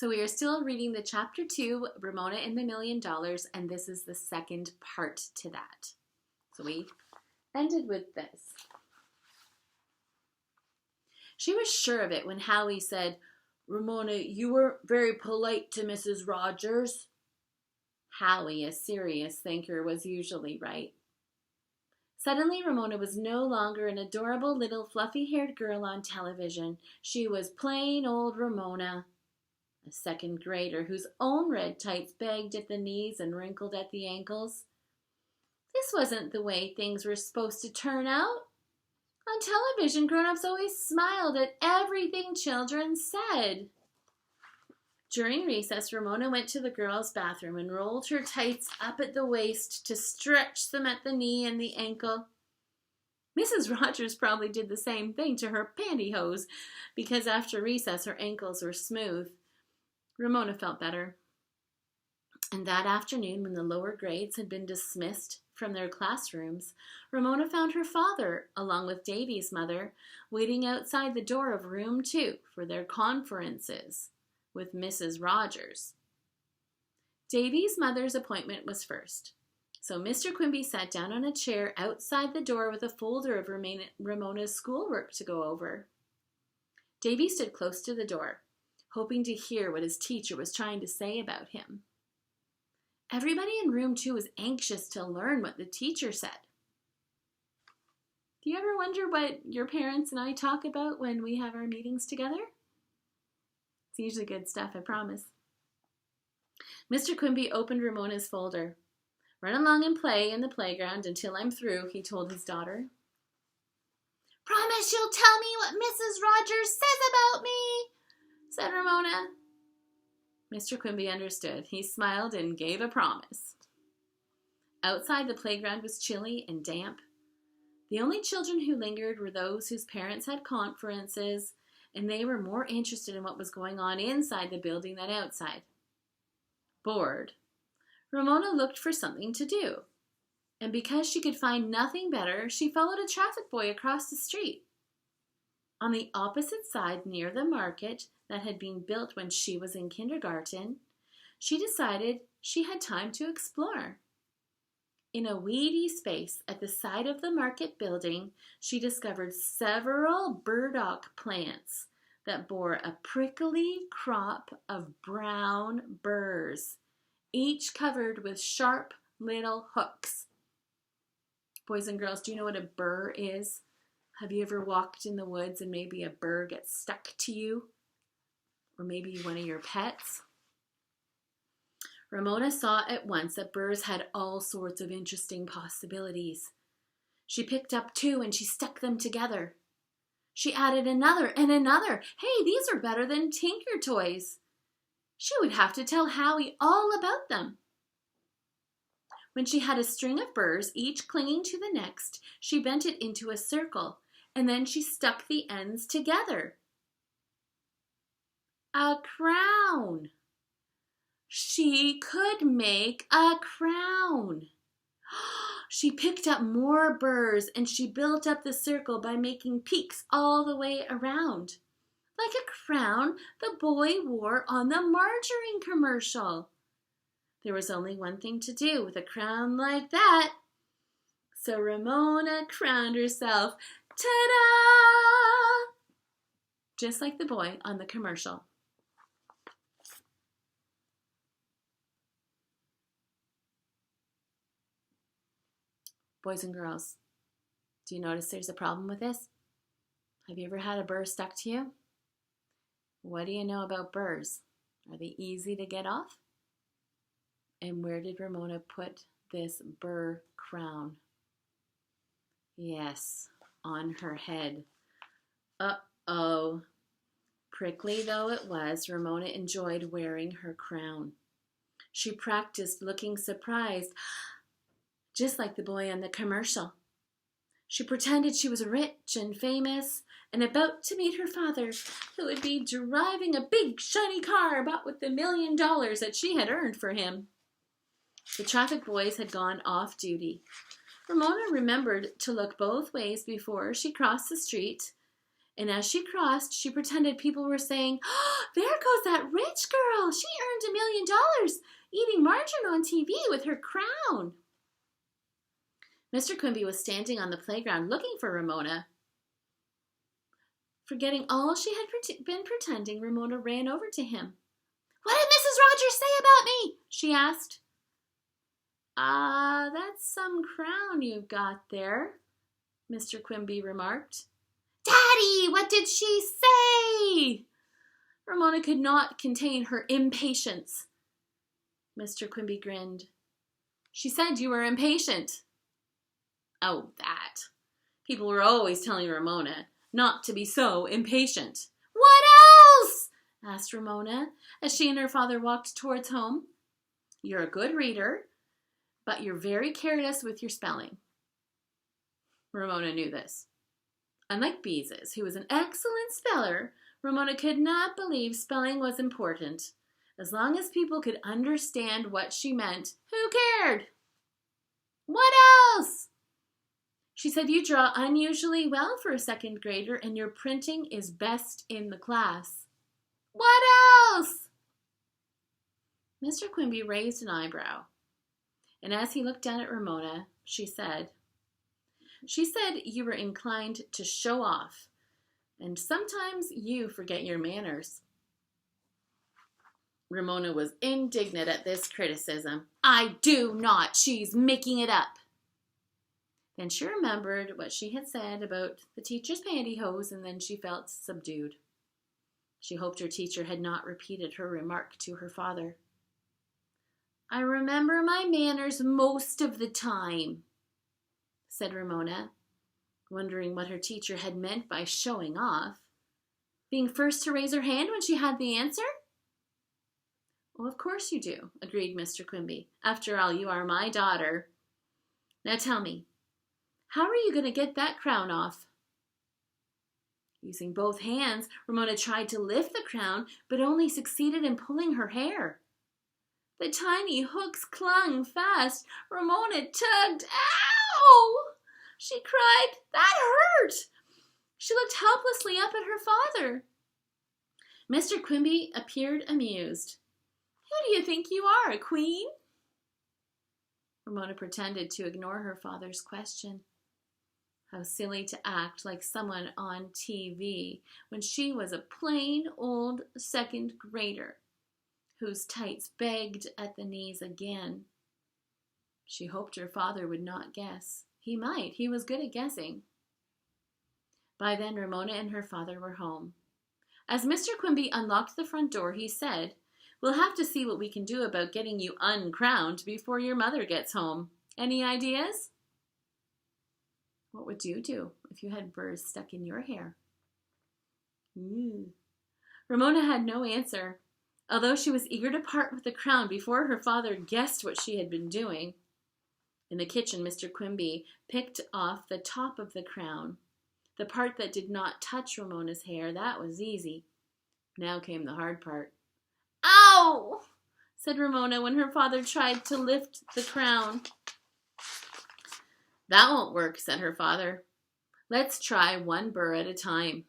So we are still reading the chapter 2, Ramona and the $1 Million, and this is the second part to that. So we ended with this. She was sure of it when Howie said, "Ramona, you were very polite to Mrs. Rogers." Howie, a serious thinker, was usually right. Suddenly, Ramona was no longer an adorable little fluffy-haired girl on television. She was plain old Ramona, a second grader whose own red tights bagged at the knees and wrinkled at the ankles. This wasn't the way things were supposed to turn out. On television, grown-ups always smiled at everything children said. During recess, Ramona went to the girls' bathroom and rolled her tights up at the waist to stretch them at the knee and the ankle. Mrs. Rogers probably did the same thing to her pantyhose because after recess her ankles were smooth. Ramona felt better. And that afternoon, when the lower grades had been dismissed from their classrooms, Ramona found her father, along with Davy's mother, waiting outside the door of room 2 for their conferences with Mrs. Rogers. Davy's mother's appointment was first, so Mr. Quimby sat down on a chair outside the door with a folder of Ramona's schoolwork to go over. Davy stood close to the door, hoping to hear what his teacher was trying to say about him. Everybody in room 2 was anxious to learn what the teacher said. Do you ever wonder what your parents and I talk about when we have our meetings together? It's usually good stuff, I promise. Mr. Quimby opened Ramona's folder. "Run along and play in the playground until I'm through," he told his daughter. "Promise you'll tell me what Mrs. Rogers says about me," said Ramona. Mr. Quimby understood. He smiled and gave a promise. Outside, the playground was chilly and damp. The only children who lingered were those whose parents had conferences, and they were more interested in what was going on inside the building than outside. Bored, Ramona looked for something to do, and because she could find nothing better, she followed a traffic boy across the street. On the opposite side, near the market that had been built when she was in kindergarten, she decided she had time to explore. In a weedy space at the side of the market building, she discovered several burdock plants that bore a prickly crop of brown burrs, each covered with sharp little hooks. Boys and girls, do you know what a burr is? Have you ever walked in the woods and maybe a burr gets stuck to you? Or maybe one of your pets? Ramona saw at once that burrs had all sorts of interesting possibilities. She picked up 2 and she stuck them together. She added another and another. Hey, these are better than Tinker Toys. She would have to tell Howie all about them. When she had a string of burrs, each clinging to the next, she bent it into a circle, and then she stuck the ends together. A crown! She could make a crown. She picked up more burrs and she built up the circle by making peaks all the way around, like a crown the boy wore on the margarine commercial. There was only one thing to do with a crown like that. So Ramona crowned herself. Ta-da! Just like the boy on the commercial. Boys and girls, do you notice there's a problem with this? Have you ever had a burr stuck to you? What do you know about burrs? Are they easy to get off? And where did Ramona put this burr crown? Yes, on her head. Uh-oh. Prickly though it was, Ramona enjoyed wearing her crown. She practiced looking surprised, just like the boy on the commercial. She pretended she was rich and famous and about to meet her father, who would be driving a big shiny car bought with the $1 million that she had earned for him. The traffic boys had gone off duty. Ramona remembered to look both ways before she crossed the street, And as she crossed, she pretended people were saying, "Oh, there goes that rich girl. She earned $1 million eating margarine on TV with her crown." Mr. Quimby was standing on the playground looking for Ramona. Forgetting all she had been pretending, Ramona ran over to him. "What did Mrs. Rogers say about me?" she asked. That's some crown you've got there," Mr. Quimby remarked. "Daddy, what did she say?" Ramona could not contain her impatience. Mr. Quimby grinned. "She said you were impatient." Oh, that. People were always telling Ramona not to be so impatient. "What else?" asked Ramona as she and her father walked towards home. "You're a good reader, but you're very careless with your spelling." Ramona knew this. Unlike Beezus, who was an excellent speller, Ramona could not believe spelling was important. As long as people could understand what she meant, who cared? "What else?" She said, "You draw unusually well for a second grader, and your printing is best in the class." "What else?" Mr. Quimby raised an eyebrow, and as he looked down at Ramona, she said, "You were inclined to show off, and sometimes you forget your manners." Ramona was indignant at this criticism. "I do not. She's making it up." Then she remembered what she had said about the teacher's pantyhose, and then she felt subdued. She hoped her teacher had not repeated her remark to her father. "I remember my manners most of the time," said Ramona, wondering what her teacher had meant by showing off. Being first to raise her hand when she had the answer? "Oh, of course you do," agreed Mr. Quimby. "After all, you are my daughter. Now tell me, how are you going to get that crown off?" Using both hands, Ramona tried to lift the crown, but only succeeded in pulling her hair. The tiny hooks clung fast. Ramona tugged. "Ow!" she cried. "That hurt!" She looked helplessly up at her father. Mr. Quimby appeared amused. "Who do you think you are, a queen?" Ramona pretended to ignore her father's question. How silly to act like someone on TV when she was a plain old second grader whose tights bagged at the knees again. She hoped her father would not guess. He might. He was good at guessing. By then, Ramona and her father were home. As Mr. Quimby unlocked the front door, he said, "We'll have to see what we can do about getting you uncrowned before your mother gets home. Any ideas?" What would you do if you had burrs stuck in your hair? Ramona had no answer, although she was eager to part with the crown before her father guessed what she had been doing. In the kitchen, Mr. Quimby picked off the top of the crown. The part that did not touch Ramona's hair, that was easy. Now came the hard part. "Ow!" said Ramona when her father tried to lift the crown. "That won't work," said her father. "Let's try one burr at a time."